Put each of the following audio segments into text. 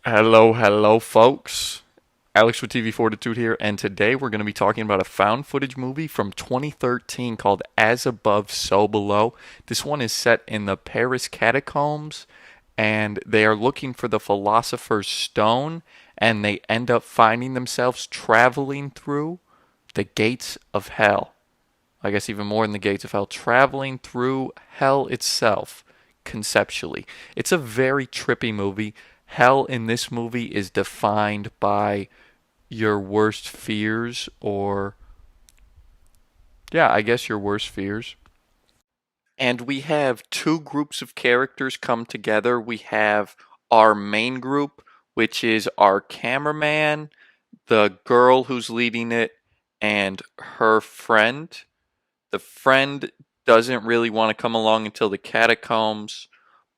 Hello, hello, folks. Alex with TV Fortitude here, and today we're going to be talking about a found footage movie from 2013 called As Above, So Below. This one is set in the Paris catacombs, and they are looking for the Philosopher's Stone, and they end up finding themselves traveling through the gates of hell. I guess even more than the gates of hell, traveling through hell itself, conceptually. It's a very trippy movie. Hell in this movie is defined by your worst fears, or, yeah, I guess your worst fears. And we have two groups of characters come together. We have our main group, which is our cameraman, the girl who's leading it, and her friend. The friend doesn't really want to come along until the catacombs,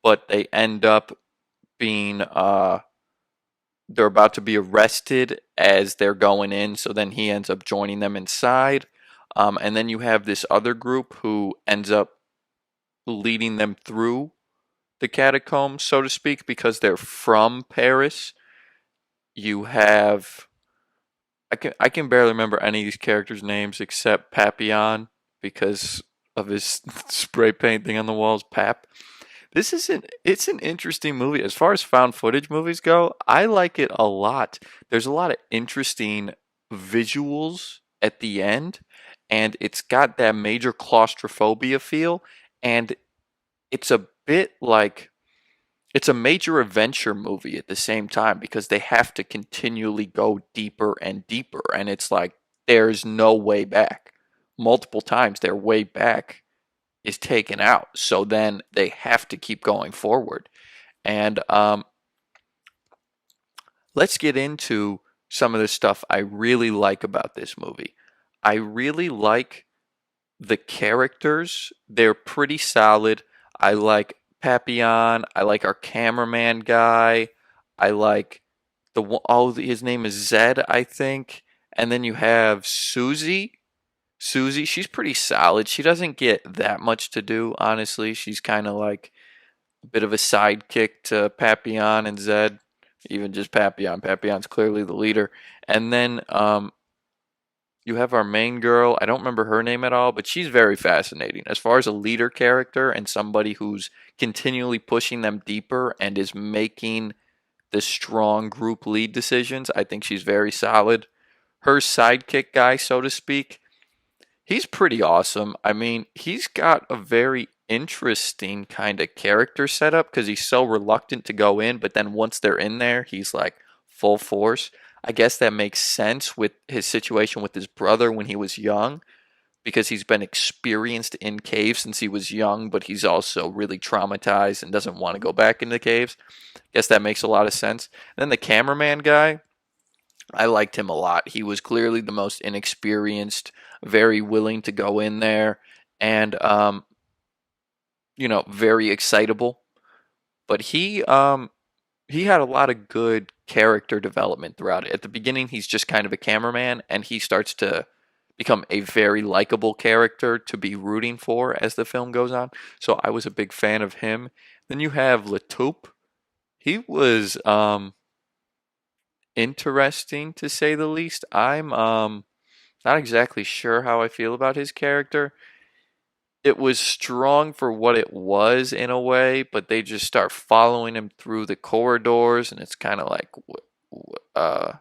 but they end up being they're about to be arrested as they're going in, so then he ends up joining them inside. And then you have this other group who ends up leading them through the catacombs, so to speak, because they're from Paris. You have I can barely remember any of these characters' names except Papillon because of his spray paint thing on the walls. Pap. It's an interesting movie. As far as found footage movies go, I like it a lot. There's a lot of interesting visuals at the end, and it's got that major claustrophobia feel, and it's a bit like it's a major adventure movie at the same time because they have to continually go deeper and deeper, and it's like there's no way back. Multiple times their way back is taken out, so then they have to keep going forward. And let's get into some of the stuff I really like about this movie. I really like the characters, they're pretty solid. I like Papillon. I like our cameraman guy. I like his name is Zed, I think. And then you have Susie. Susie, she's pretty solid. She doesn't get that much to do, honestly. She's kind of like a bit of a sidekick to Papillon and Zed. Even just Papillon. Papillon's clearly the leader. And then you have our main girl. I don't remember her name at all, but she's very fascinating. As far as a leader character and somebody who's continually pushing them deeper and is making the strong group lead decisions, I think she's very solid. Her sidekick guy, so to speak, he's pretty awesome. I mean, he's got a very interesting kind of character setup because he's so reluctant to go in, but then once they're in there, he's like full force. I guess that makes sense with his situation with his brother when he was young because he's been experienced in caves since he was young, but he's also really traumatized and doesn't want to go back into caves. Guess that makes a lot of sense. And then the cameraman guy, I liked him a lot. He was clearly the most inexperienced, very willing to go in there, and very excitable. But he had a lot of good character development throughout it. At the beginning, he's just kind of a cameraman, and he starts to become a very likable character to be rooting for as the film goes on. So I was a big fan of him. Then you have Latoupe. He was interesting to say the least. I'm not exactly sure how I feel about his character. It was strong for what it was in a way, but they just start following him through the corridors, and it's kind of like, uh,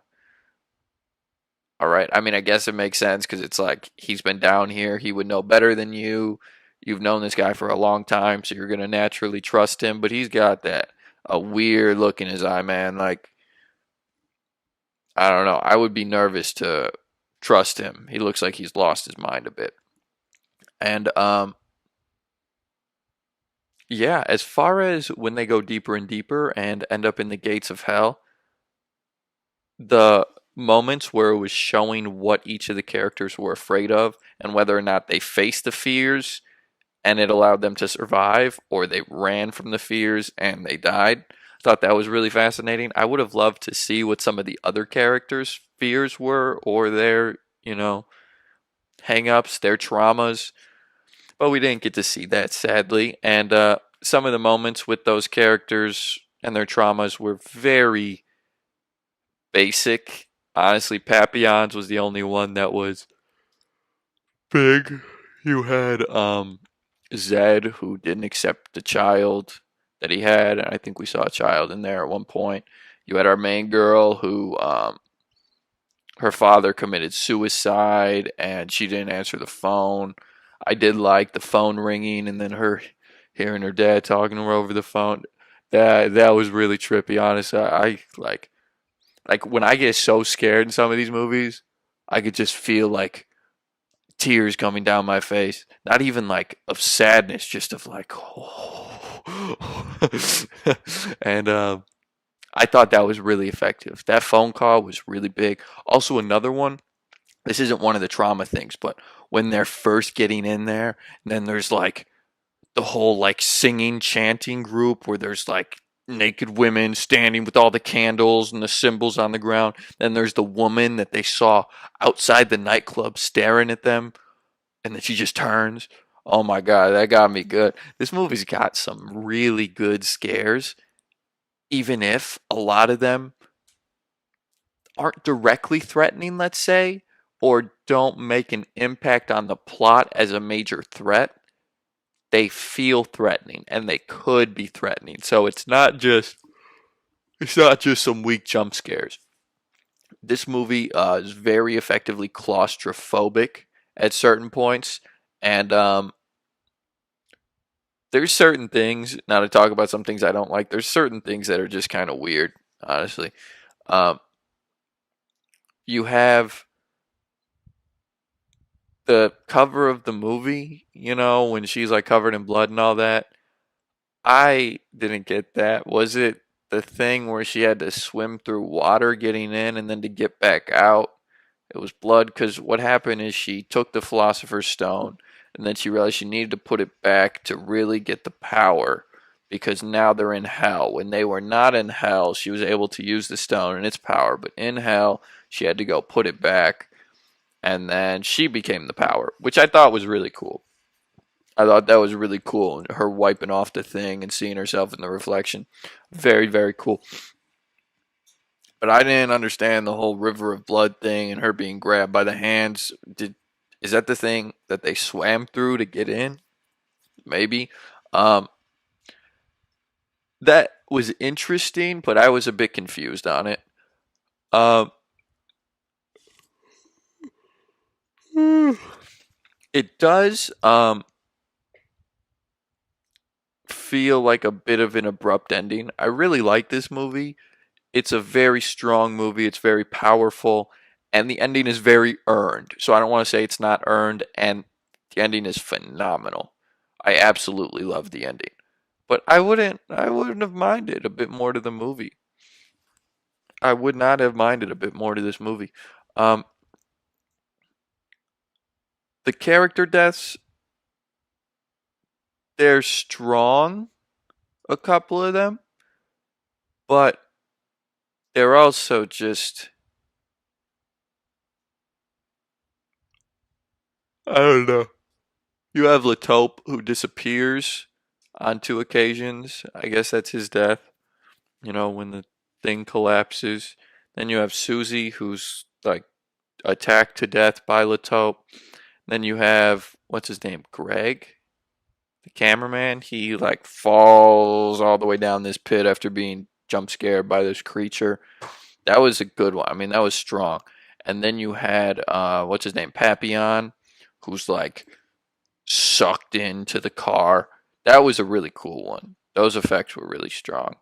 all right. I mean, I guess it makes sense because it's like he's been down here. He would know better than you. You've known this guy for a long time, so you're gonna naturally trust him. But he's got that a weird look in his eye, man. Like I don't know. I would be nervous to trust him. He looks like he's lost his mind a bit. And yeah, as far as when they go deeper and deeper and end up in the gates of hell, the moments where it was showing what each of the characters were afraid of and whether or not they faced the fears and it allowed them to survive or they ran from the fears and they died. I thought that was really fascinating. I would have loved to see what some of the other characters' fears were or their, hang-ups, their traumas, but we didn't get to see that, sadly. And some of the moments with those characters and their traumas were very basic. Honestly, Papillons was the only one that was big. You had Zed, who didn't accept the child that he had, and I think we saw a child in there at one point. You had our main girl who her father committed suicide and she didn't answer the phone. I did like the phone ringing and then her hearing her dad talking to her over the phone. That was really trippy, honestly. I like when I get so scared in some of these movies, I could just feel like tears coming down my face. Not even like of sadness, just of like, oh. And I thought that was really effective. That phone call was really big. Also, another one. This isn't one of the trauma things, but when they're first getting in there, and then there's like the whole like singing, chanting group where there's like naked women standing with all the candles and the symbols on the ground. Then there's the woman that they saw outside the nightclub staring at them, and then she just turns. Oh my god, that got me good. This movie's got some really good scares, even if a lot of them aren't directly threatening, let's say, or don't make an impact on the plot as a major threat. They feel threatening and they could be threatening. So it's not just some weak jump scares. This movie is very effectively claustrophobic at certain points, and there's certain things. Now to talk about some things I don't like. There's certain things that are just kind of weird, honestly. Um, you have the cover of the movie, when she's like covered in blood and all that. I didn't get that. Was it the thing where she had to swim through water getting in and then to get back out? It was blood because what happened is she took the Philosopher's Stone and then she realized she needed to put it back to really get the power because now they're in hell. When they were not in hell, she was able to use the stone and its power, but in hell, she had to go put it back and then she became the power, which I thought was really cool. I thought that was really cool. Her wiping off the thing and seeing herself in the reflection. Very, very cool. But I didn't understand the whole river of blood thing and her being grabbed by the hands. Is that the thing that they swam through to get in? Maybe. Um, that was interesting, but I was a bit confused on it. Um, it does feel like a bit of an abrupt ending. I really like this movie. It's a very strong movie. It's very powerful, and the ending is very earned. So I don't want to say it's not earned, and the ending is phenomenal. I absolutely love the ending, but I wouldn't have minded a bit more to the movie. I would not have minded a bit more to this movie. Um, the character deaths, they're strong, a couple of them, but they're also just I don't know. You have Latope who disappears on two occasions. I guess that's his death, when the thing collapses. Then you have Susie who's like attacked to death by Latope. Then you have what's his name? Greg, the cameraman. He like falls all the way down this pit after being jump scared by this creature. That was a good one. I mean, that was strong. And then you had what's his name? Papillon, who's like sucked into the car. That was a really cool one. Those effects were really strong.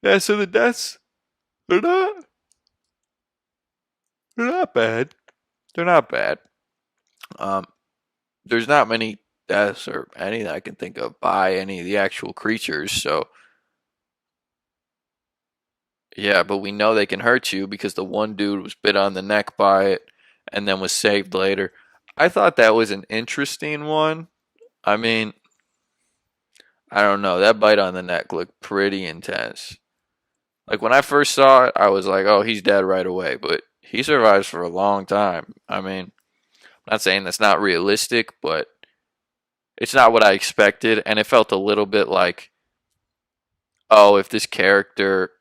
Yeah, so the deaths they're not they're not bad. They're not bad. Um, there's not many deaths or any that I can think of by any of the actual creatures. So yeah, but we know they can hurt you because the one dude was bit on the neck by it and then was saved later. I thought that was an interesting one. I mean, I don't know. That bite on the neck looked pretty intense. Like when I first saw it, I was like, "Oh, he's dead right away." But he survives for a long time. I mean, I'm not saying that's not realistic, but it's not what I expected, and it felt a little bit like, "Oh, if this character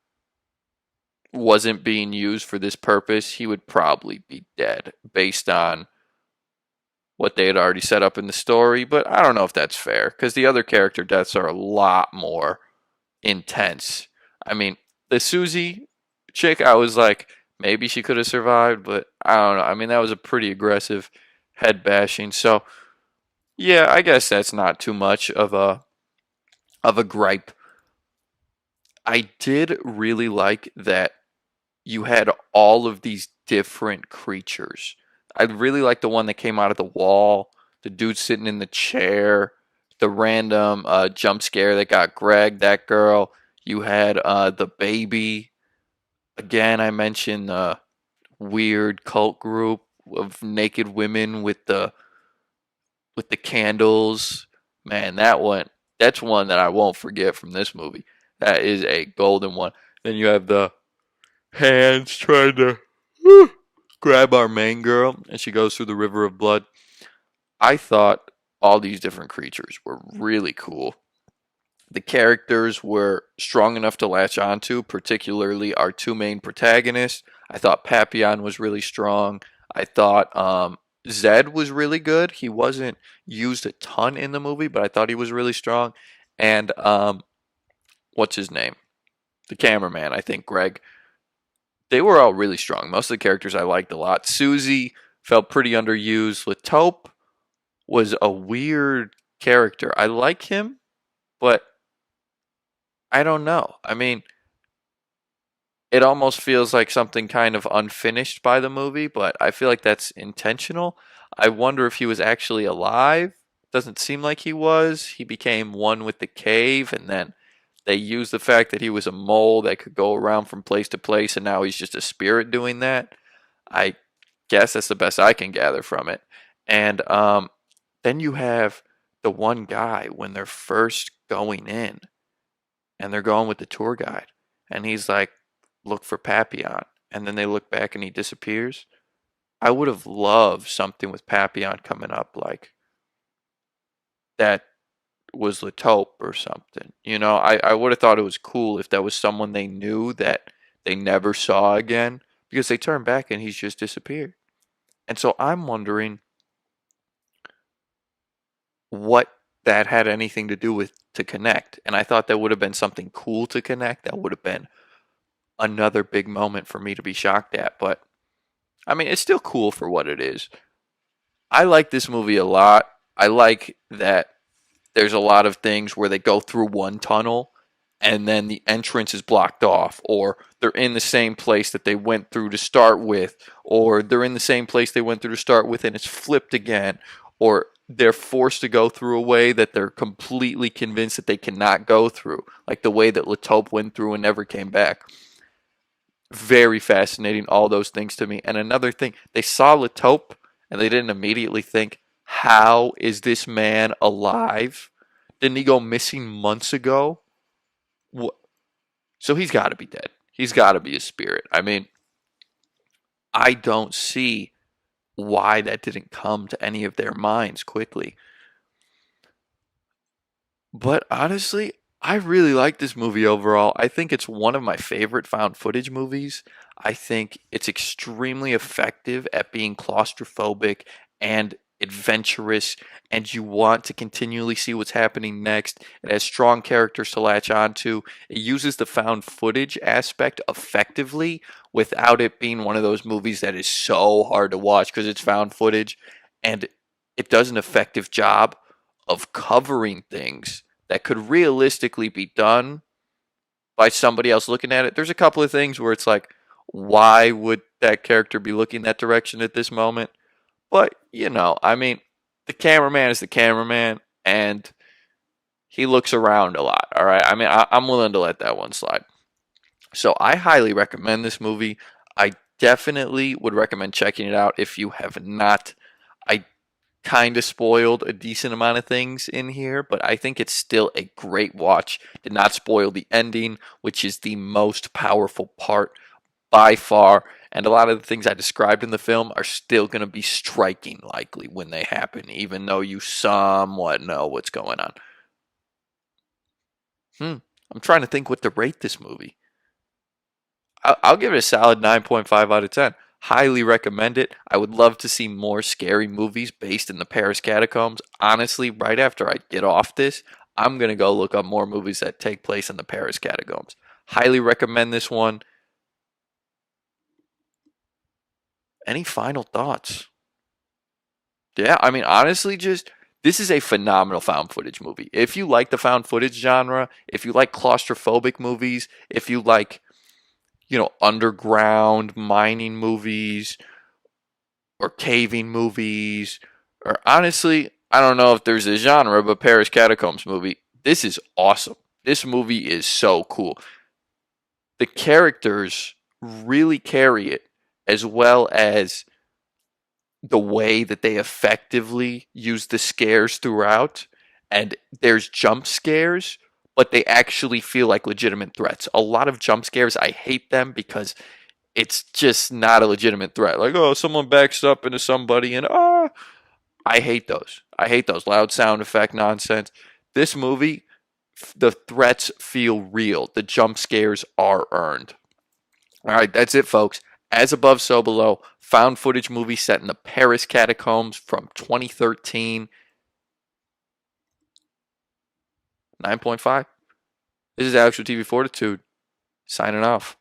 wasn't being used for this purpose, he would probably be dead based on what they had already set up in the story. But I don't know if that's fair because the other character deaths are a lot more intense. I mean, the Susie chick, I was like, maybe she could have survived, but I don't know. I mean, that was a pretty aggressive head bashing. So yeah, I guess that's not too much of a gripe. I did really like that you had all of these different creatures. I really like the one that came out of the wall, the dude sitting in the chair, the random jump scare that got Greg, that girl. You had the baby. Again, I mentioned the weird cult group of naked women with the candles. Man, that's one that I won't forget from this movie. That is a golden one. Then you have the hands trying to grab our main girl, and she goes through the river of blood. I thought all these different creatures were really cool. The characters were strong enough to latch onto, particularly our two main protagonists. I thought Papillon was really strong. I thought Zed was really good. He wasn't used a ton in the movie, but I thought he was really strong. And what's his name? The cameraman, I think, Greg. They were all really strong. Most of the characters I liked a lot. Susie felt pretty underused. Taupe was a weird character. I like him, but I don't know. I mean, it almost feels like something kind of unfinished by the movie, but I feel like that's intentional. I wonder if he was actually alive. Doesn't seem like he was. He became one with the cave, and then they used the fact that he was a mole that could go around from place to place, and now he's just a spirit doing that. I guess that's the best I can gather from it. And then you have the one guy when they're first going in and they're going with the tour guide, and he's like, look for Papillon. And then they look back and he disappears. I would have loved something with Papillon coming up like that was Latope or something. You know, I would have thought it was cool if that was someone they knew that they never saw again because they turn back and he's just disappeared. And so I'm wondering what that had anything to do with to connect. And I thought that would have been something cool to connect. That would have been another big moment for me to be shocked at. But I mean, it's still cool for what it is. I like this movie a lot. I like that there's a lot of things where they go through one tunnel and then the entrance is blocked off, or they're in the same place that they went through to start with, or they're in the same place they went through to start with and it's flipped again, or they're forced to go through a way that they're completely convinced that they cannot go through, like the way that Latope went through and never came back. Very fascinating, all those things to me. And another thing, they saw Latope and they didn't immediately think, how is this man alive? Didn't he go missing months ago? What? So he's got to be dead. He's got to be a spirit. I mean, I don't see why that didn't come to any of their minds quickly. But honestly, I really like this movie overall. I think it's one of my favorite found footage movies. I think it's extremely effective at being claustrophobic and adventurous, and you want to continually see what's happening next. It has strong characters to latch onto. It uses the found footage aspect effectively without it being one of those movies that is so hard to watch because it's found footage, and it does an effective job of covering things that could realistically be done by somebody else looking at it. There's a couple of things where it's like, why would that character be looking that direction at this moment? But, you know, I mean, the cameraman is the cameraman and he looks around a lot. All right. I mean, I'm willing to let that one slide. So I highly recommend this movie. I definitely would recommend checking it out if you have not. I kind of spoiled a decent amount of things in here, but I think it's still a great watch. Did not spoil the ending, which is the most powerful part by far. And a lot of the things I described in the film are still going to be striking likely when they happen, even though you somewhat know what's going on. I'm trying to think what to rate this movie. I'll give it a solid 9.5 out of 10. Highly recommend it. I would love to see more scary movies based in the Paris catacombs. Honestly, right after I get off this, I'm going to go look up more movies that take place in the Paris catacombs. Highly recommend this one. Any final thoughts? Yeah, I mean, honestly, just this is a phenomenal found footage movie. If you like the found footage genre, if you like claustrophobic movies, if you like, underground mining movies or caving movies, or honestly, I don't know if there's a genre, but Paris Catacombs movie, this is awesome. This movie is so cool. The characters really carry it, as well as the way that they effectively use the scares throughout. And there's jump scares, but they actually feel like legitimate threats. A lot of jump scares, I hate them because it's just not a legitimate threat. Like, oh, someone backs up into somebody and I hate those. I hate those loud sound effect nonsense. This movie, the threats feel real. The jump scares are earned. All right, that's it, folks. As Above, So Below, found footage movie set in the Paris catacombs from 2013. 9.5. This is Alex with TV Fortitude, signing off.